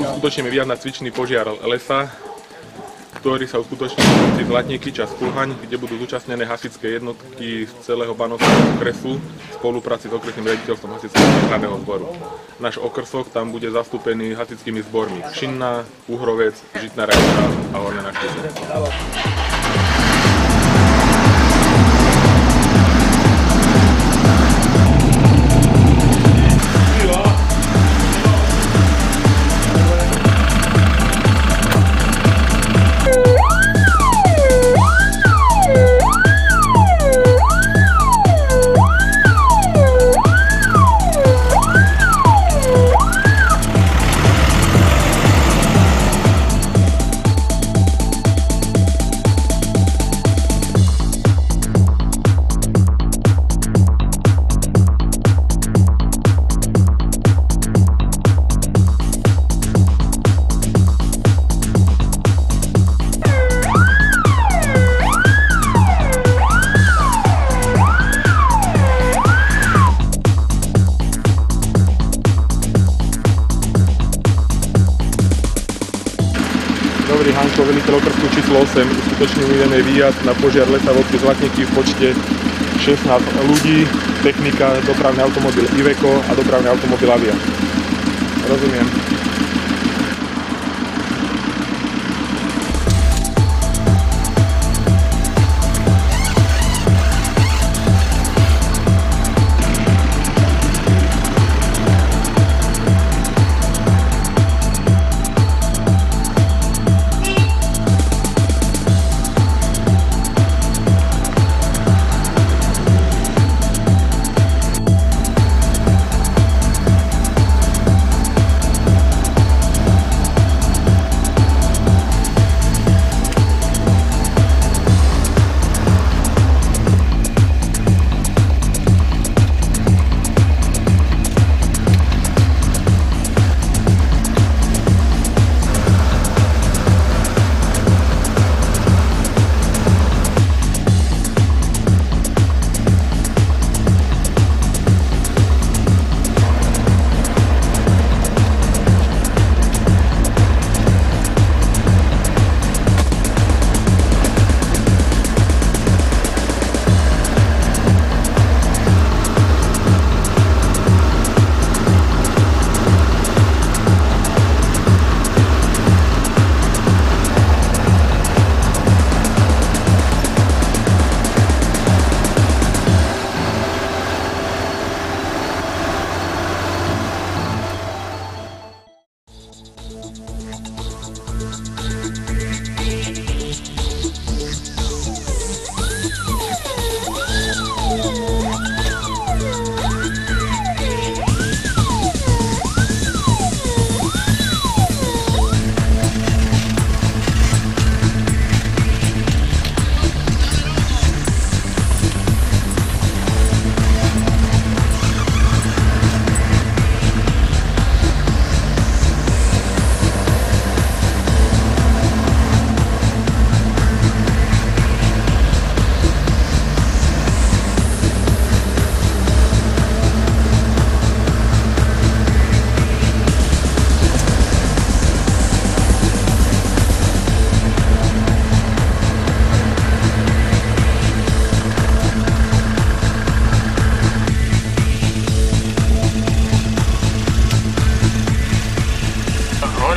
uskutočníme výjazd na cvičný požiar lesa, ktorý sa uskutoční v Zlatníky čas Kulhaň, kde budú zúčastnené hasičské jednotky z celého Banovského okresu v spolupráci s okresným riaditeľstvom hasičského záchranného zboru. Náš okrsok tam bude zastúpený hasičskými zbormi Šinná, Uhrovec, Žitná Rajka a Horné Naklice. Dobrý, Hanko, veliteľ okrsku číslo 8. Uskutočňujeme výjazd na požiar lesa v obci Zlatníky v počte 16 ľudí, technika, dopravný automobil Iveco a dopravný automobil Avia. Rozumiem.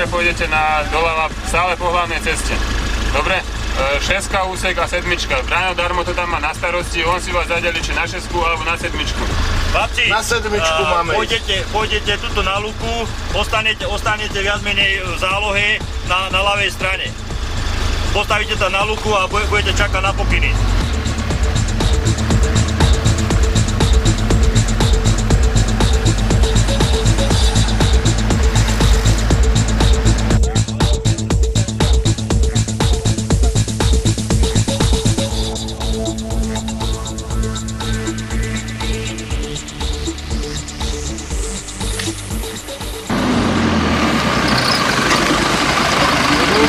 Pôjdete doľava stále po hlavnej ceste. Dobre? 6 úsek a 7. Braňo Darmo to tam má na starosti, on si vás zadeli či na 6 alebo na 7. Chlapci, na 7 máme pôjdete tuto na luku, ostanete viac menej v zálohe na ľavej strane. Postavíte to na luku a budete čakať na pokyny.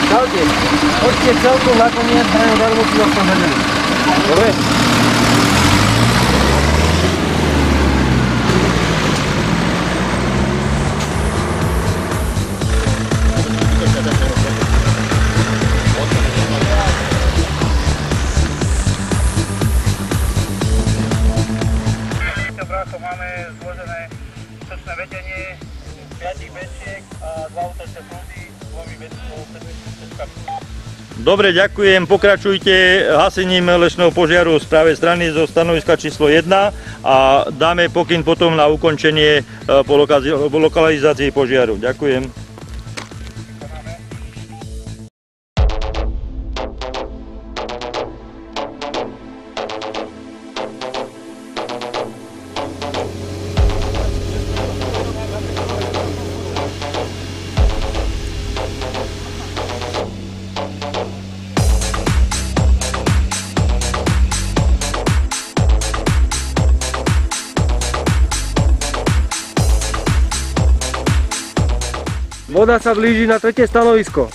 Čaute, poďte celkom nakoniec, Braňo Darmo si vás tam zadeli. Dobre? Útočné vedenie 5 bečiek a 2 útočné prúdy s 2 bečičkami. Dobre, ďakujem. Pokračujte hasením lesného požiaru z pravej strany zo stanoviska číslo 1 a dáme pokyn potom na ukončenie po lokalizácii požiaru. Ďakujem. Voda sa blíži na 3. stanovisko.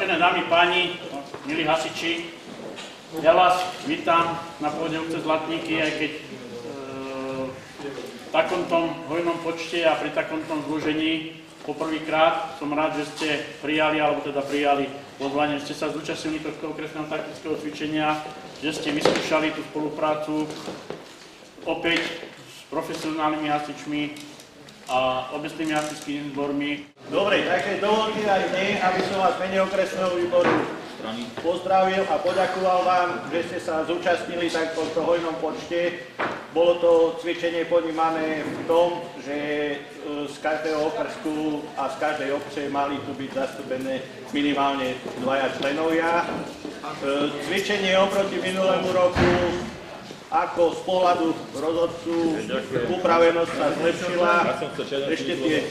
Vážené dámy, páni, milí hasiči, ja vás vítam na pôde obce Zlatníky, aj keď v takomto hojnom počte a pri takomto zložení poprvýkrát som rád, že ste prijali pozvanie, že ste sa zúčastnili tohto okresného taktického cvičenia, že ste vyskúšali tú spoluprácu opäť s profesionálnymi hasičmi a obecnými hasičskými zbormi. Dobre, takže dovolte aj mne, aby som vás v mene okresného výboru pozdravil a poďakoval vám, že ste sa zúčastnili tak v tomto hojnom počte. Bolo to cvičenie ponímané v tom, že z každého okrsku a z každej obce mali tu byť zastúpené minimálne 2 členovia. Cvičenie oproti minulému roku, ako z pohľadu rozhodcu upravenosť sa zlepšila, ešte tie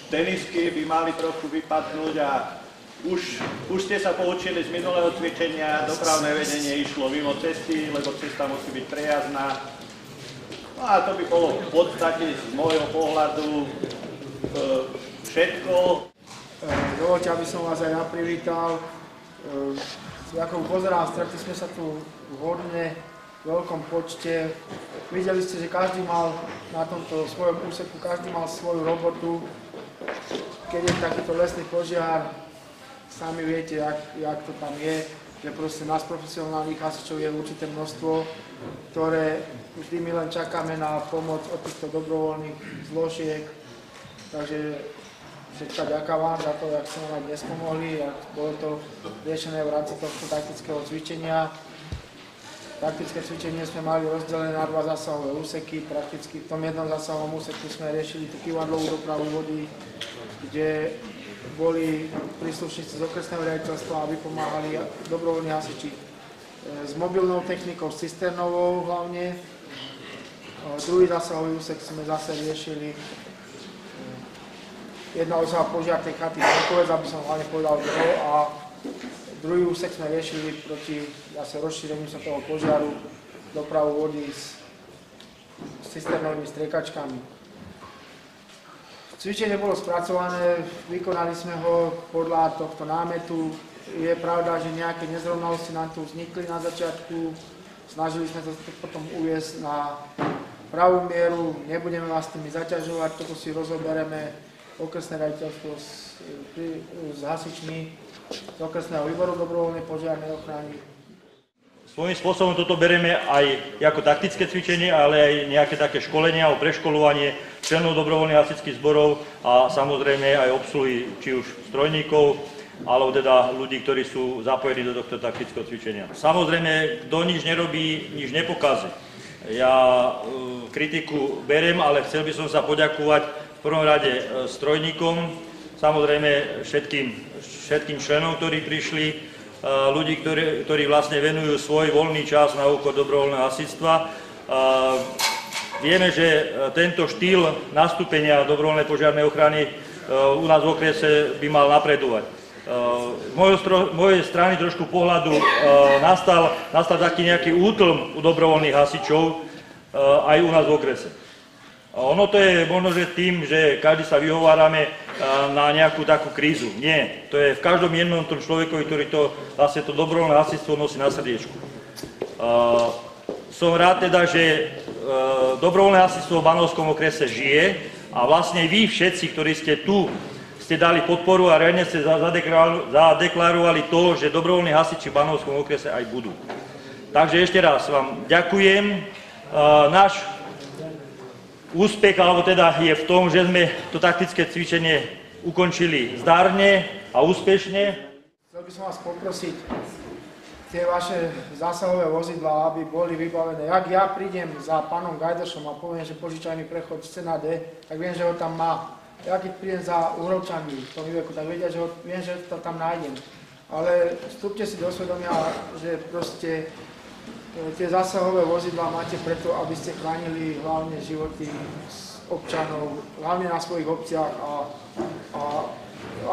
tenisky by mali trochu vypadnúť a už ste sa poučili z minulého cvičenia, dopravné vedenie išlo mimo cesty, lebo cesta musí byť prejazdná. No a to by bolo v podstate z môjho pohľadu všetko. Dovoľte, aby som vás aj ja privítal. Ako pozerám, stretli sme sa tu vhodne, v veľkom počte. Videli ste, že každý mal na tomto svojom úseku, každý mal svoju robotu. Keď je takýto lesný požiar, sami viete, jak to tam je, že proste nás profesionálnych hasičov je určité množstvo, ktoré vždy my len čakáme na pomoc od týchto dobrovoľných zložiek. Takže všetka ďaká vám za to, jak ste nám dnes pomohli, jak bolo to riešené v rámci tohto taktického cvičenia. Taktické cvičenie sme mali rozdelené na 2 zásahové úseky, prakticky v tom jednom zásahovom úseku sme riešili tú kyvadlovú dopravu vody, kde boli príslušníci z okresného riaditeľstva a vypomáhali dobrovoľní hasiči s mobilnou technikou, s cisternovou hlavne. Druhý zásahový úsek sme zase riešili, jednalo sa o požiar tej chaty Frankovec, aby som hlavne povedal kto, a druhý úsek sme riešili proti zase rozšíreniu sa toho požiaru, dopravu vody s cisternovými striekačkami. Cvičenie bolo spracované, vykonali sme ho podľa tohto námetu. Je pravda, že nejaké nezrovnalosti nám tu vznikli na začiatku. Snažili sme to potom uviesť na pravú mieru, nebudeme vás tými zaťažovať, toto si rozobereme okresné riaditeľstvo s hasičmi z okresného výboru dobrovoľnej požiarnej ochrany. Svojím spôsobom toto bereme aj ako taktické cvičenie, ale aj nejaké také školenia o preškolovanie členov dobrovoľných hasičských zborov a samozrejme aj obsluhy či už strojníkov, alebo teda ľudí, ktorí sú zapojení do tohto taktického cvičenia. Samozrejme, kto nič nerobí, nič nepokazí. Ja kritiku berem, ale chcel by som sa poďakovať v prvom rade strojníkom, samozrejme všetkým členom, ktorí prišli, ľudí, ktorí vlastne venujú svoj voľný čas na úkor dobrovoľného hasičstva. Vieme, že tento štýl nastúpenia dobrovoľnej požiarnej ochrany u nás v okrese by mal napredovať. Z mojej strany trošku pohľadu nastal taký nejaký útlm u dobrovoľných hasičov aj u nás v okrese. Ono to je možno, že tým, že každý sa vyhovárame na nejakú takú krízu. Nie, to je v každom jednom tom človekovi, ktorý to dobrovoľné hasičstvo nosí na srdiečku. Som rád teda, že dobrovoľné hasičstvo v Banovskom okrese žije a vlastne vy všetci, ktorí ste tu, ste dali podporu a riadne ste zadeklarovali to, že dobrovoľní hasiči v Banovskom okrese aj budú. Takže ešte raz vám ďakujem. Náš úspech, alebo teda je v tom, že sme to taktické cvičenie ukončili zdárne a úspešne. Chcel by som vás poprosiť, tie vaše zásahové vozidlá, aby boli vybavené. Ak ja prídem za pánom Gajdošom a poviem, že požičaj mi prechod scéna D, tak viem, že ho tam má. Ja keď prídem za Uhrovčami v tom Iveku, tak viem, že to tam nájdem. Ale vstúpte si do svedomia, že proste tie zásahové vozidlá máte preto, aby ste chránili hlavne životy občanov, hlavne na svojich obciach a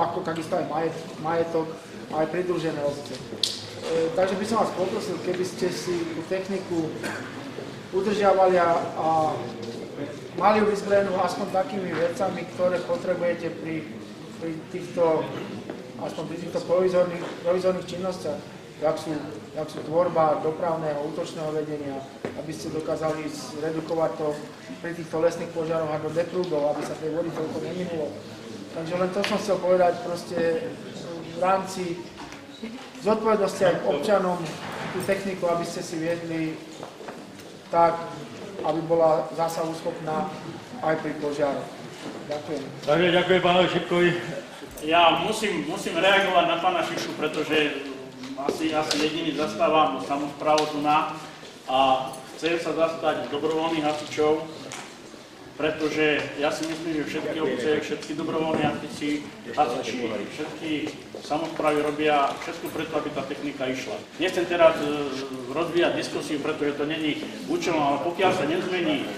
ako takisto aj majetok, aj pridružené obce. Takže by som vás poprosil, keby ste si tú techniku udržiavali a mali ju vyzbrojenú aspoň takými vecami, ktoré potrebujete pri týchto aspoň pri týchto provizorných činnostiach, jak sú tvorba dopravného, útočného vedenia, aby ste dokázali zredukovať to pri týchto lesných požiaroch ako deprúdov, aby sa tej vody toľko neminulo. Takže len to som chcel povedať proste v rámci zodpovednosti aj k občanom tú techniku, aby ste si viedli tak, aby bola zásahu schopná aj pri požiaroch. Ďakujem. Takže ďakujem pánovi Šipkovi. Ja musím reagovať na pána Šipku, pretože asi jediný zastávam samosprávu tu a chcem sa zastať dobrovoľných hasičov, pretože ja si myslím, že všetky obce, všetky dobrovoľní hasiči, všetky samosprávy robia všetko preto, aby tá technika išla. Nechcem teraz rozvíjať diskusiu, pretože to není účelom, ale pokiaľ sa nezmení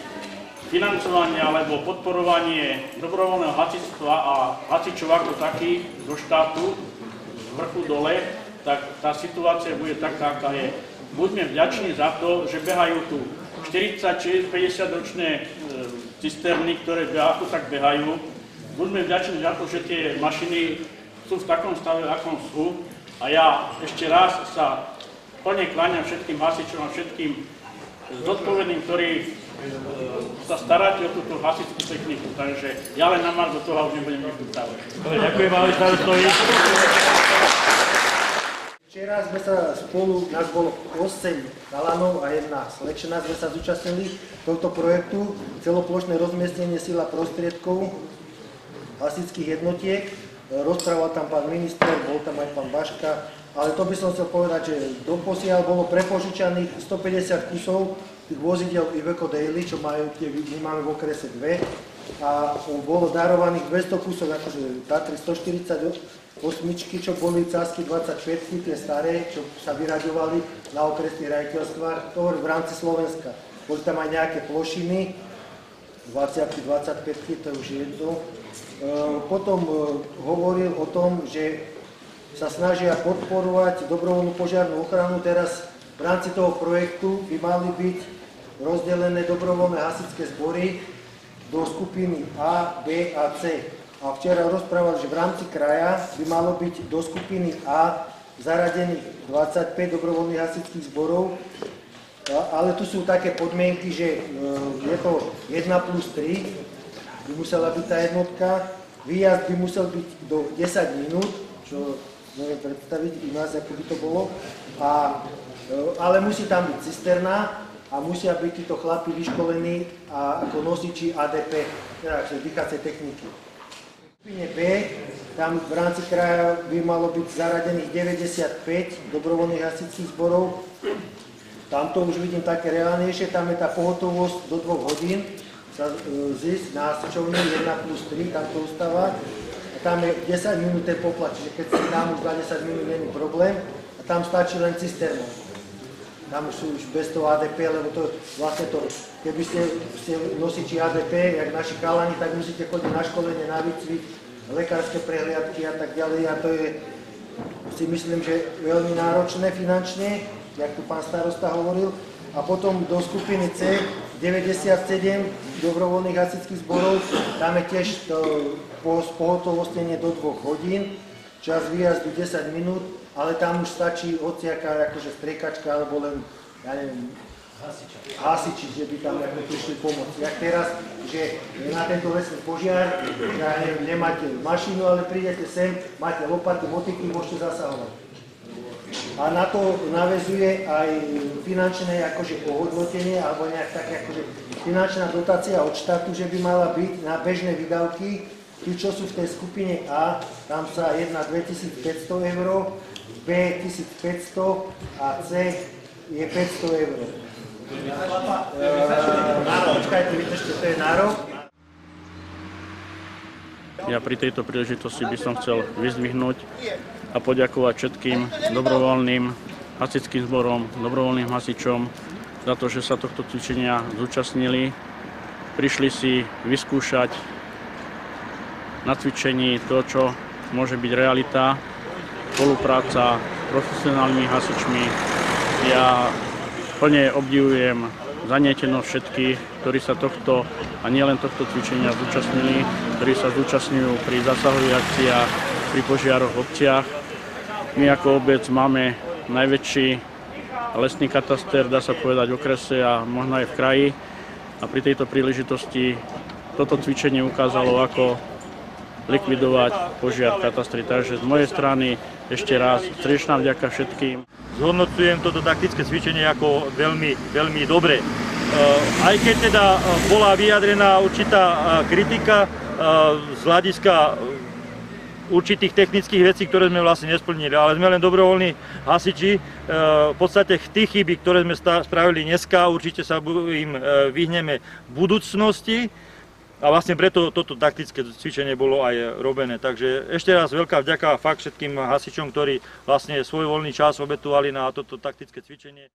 financovanie alebo podporovanie dobrovoľného hasičstva a hasičov ako takých zo štátu, z vrchu dole, tak tá situácia bude taká, aká je. Buďme vďační za to, že behajú tu 40, 50 ročné cisterny, ktoré ako tak behajú. Buďme vďační za to, že tie mašiny sú v takom stave, akom sú. A ja ešte raz sa plne kláňam všetkým hasičom a všetkým zodpovedným, ktorí sa staráte o túto hasičskú techniku. Takže ja len na margo toho už nebudem nič dávať. Ďakujem vám, starostovi. Včera sme sa spolu, nás bolo 8 chalanov a jedna slečna, sme sa zúčastnili tohto projektu celoplošné rozmiestnenie síl a prostriedkov hasičských jednotiek. Rozprával tam pán minister, bol tam aj pán Baška, ale to by som chcel povedať, že doposiaľ bolo prepožičaných 150 kusov tých vozidel Iveco Daily, čo majú, my máme v okrese 2, a bolo darovaných 200 kusov, akože Tatry 148, čo boli Casky 25, tie staré, čo sa vyraďovali na okresných riaditeľstvách, to v rámci Slovenska. Boli tam aj nejaké plošiny, 20, 25, to už je jedno. Potom hovoril o tom, že sa snažia podporovať dobrovoľnú požiarnú ochranu. Teraz v rámci toho projektu by mali byť rozdelené dobrovoľné hasičské zbory do skupiny A, B a C. A včera rozprával, že v rámci kraja by malo byť do skupiny A zaradených 25 dobrovoľných hasičských zborov, ale tu sú také podmienky, že je to 1+3, by musela byť tá jednotka, výjazd by musel byť do 10 minút, čo neviem predstaviť i nás, ako by to bolo, ale musí tam byť cisterna a musia byť títo chlapi vyškolení ako nosiči ADP, teda dýchacej techniky. V skupine B, tam v rámci kraja by malo byť zaradených 95 dobrovoľných hasičských zborov. Tam to už vidím také reálnejšie, tam je tá pohotovosť do 2 hodín, sa zísť na hasičovni 1+3, tam to ustáva. A tam je 10 minút ten poplach, čiže keď si dám už 20 minút, nie je problém. A tam stačí len cisterna. Tam sú už bez toho ADP, lebo to vlastne to, keby ste nosiči ADP, jak naši chalani, tak musíte chodiť na školenie, na výcvik, lekárske prehliadky a tak ďalej. A to je, si myslím, že veľmi náročné finančne, jak tu pán starosta hovoril. A potom do skupiny C 97 dobrovoľných hasičských zborov, tam je tiež to pohotovostnenie do 2 hodín, čas výjazdu 10 minút, ale tam už stačí hociaká akože striekačka alebo len, ja neviem, hasiči, že by tam prišli pomôcť. Jak teraz, že na tento lesný požiar, ja neviem, nemáte mašinu, ale prídete sem, máte lopaty, motiky, môžete zasahovať. A na to naväzuje aj finančné akože ohodnotenie alebo nejak také akože finančná dotácia od štátu, že by mala byť na bežné výdavky. Tí, čo sú v tej skupine A, tam sa jedná 2500 eur, B 1500 a C je 500 eur. Počkajte, vydržte, to je nárok. Ja pri tejto príležitosti by som chcel vyzdvihnúť a poďakovať všetkým dobrovoľným hasičským zborom, dobrovoľným hasičom za to, že sa tohto cvičenia zúčastnili. Prišli si vyskúšať na cvičení to, čo môže byť realita, spolupráca s profesionálnymi hasičmi. Ja plne obdivujem zanietenosť všetkých, ktorí sa tohto a nielen tohto cvičenia zúčastnili, ktorí sa zúčastňujú pri zásahových akciách, pri požiaroch v obciach. My ako obec máme najväčší lesný kataster, dá sa povedať, v okrese a možno aj v kraji. A pri tejto príležitosti toto cvičenie ukázalo, ako likvidovať požiar v katastri. Takže z mojej strany ešte raz srdečná vďaka všetkým. Zhodnocujem toto taktické cvičenie ako veľmi, veľmi dobre. Aj keď teda bola vyjadrená určitá kritika z hľadiska určitých technických vecí, ktoré sme vlastne nesplnili, ale sme len dobrovoľní hasiči. V podstate tých chyby, ktoré sme spravili dneska, určite sa im vyhneme v budúcnosti. A vlastne preto toto taktické cvičenie bolo aj robené. Takže ešte raz veľká vďaka fakt všetkým hasičom, ktorí vlastne svoj voľný čas obetovali na toto taktické cvičenie.